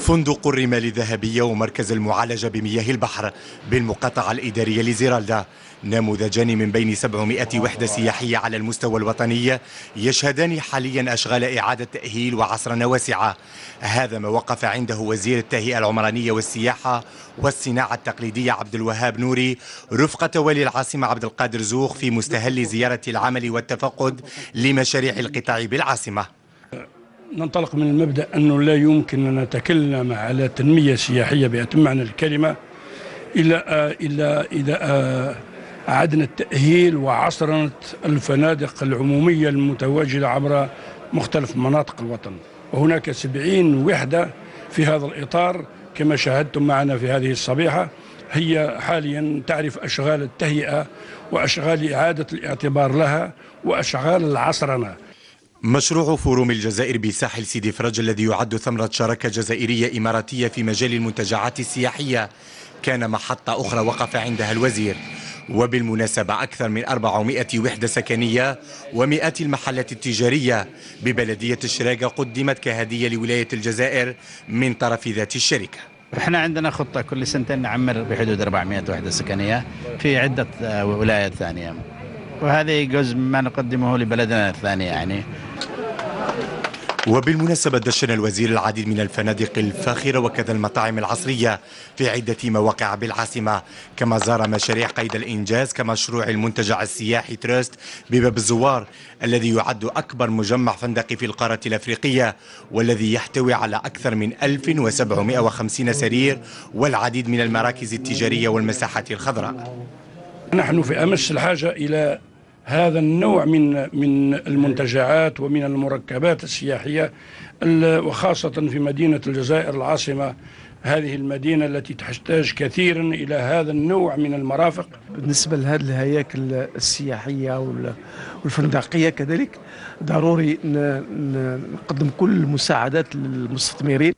فندق الرمال الذهبية ومركز المعالجة بمياه البحر بالمقاطعة الإدارية لزيرالدا نموذجان من بين 700 وحدة سياحية على المستوى الوطني يشهدان حاليا أشغال إعادة تأهيل وعصرنة واسعة. هذا ما وقف عنده وزير التهيئة العمرانية والسياحة والصناعة التقليدية عبد الوهاب نوري رفقة والي العاصمة عبد القادر زوخ في مستهل زيارة العمل والتفقد لمشاريع القطاع بالعاصمة. ننطلق من المبدأ أنه لا يمكن أن نتكلم على تنمية سياحية بأتم معنى الكلمة إذا أعدنا التأهيل وعصرنة الفنادق العمومية المتواجدة عبر مختلف مناطق الوطن، وهناك 70 وحدة في هذا الإطار كما شاهدتم معنا في هذه الصبيحة، هي حاليا تعرف أشغال التهيئة وأشغال إعادة الاعتبار لها وأشغال العصرنة. مشروع فوروم الجزائر بساحل سيدي فرج الذي يعد ثمرة شراكة جزائرية إماراتية في مجال المنتجعات السياحية كان محطة أخرى وقف عندها الوزير. وبالمناسبة أكثر من 400 وحدة سكنية ومئات المحلات التجارية ببلدية الشراقة قدمت كهدية لولاية الجزائر من طرف ذات الشركة. احنا عندنا خطة كل سنتين نعمر بحدود 400 وحدة سكنية في عدة ولايات ثانية، وهذه جزء مما نقدمه لبلدنا الثاني يعني. وبالمناسبة دشن الوزير العديد من الفنادق الفاخرة وكذا المطاعم العصرية في عدة مواقع بالعاصمة، كما زار مشاريع قيد الإنجاز كمشروع المنتجع السياحي تراست بباب الزوار الذي يعد أكبر مجمع فندقي في القارة الأفريقية والذي يحتوي على أكثر من 1750 سرير والعديد من المراكز التجارية والمساحات الخضراء. نحن في أمس الحاجة إلى هذا النوع من المنتجعات ومن المركبات السياحية، وخاصة في مدينة الجزائر العاصمة، هذه المدينة التي تحتاج كثيرا إلى هذا النوع من المرافق. بالنسبة لهذه الهياكل السياحية والفندقية كذلك ضروري نقدم كل المساعدات للمستثمرين.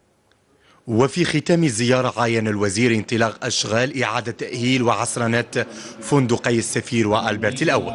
وفي ختام الزيارة عاين الوزير انطلاق أشغال إعادة تأهيل وعصرنة فندقي السفير وألبرت الأول.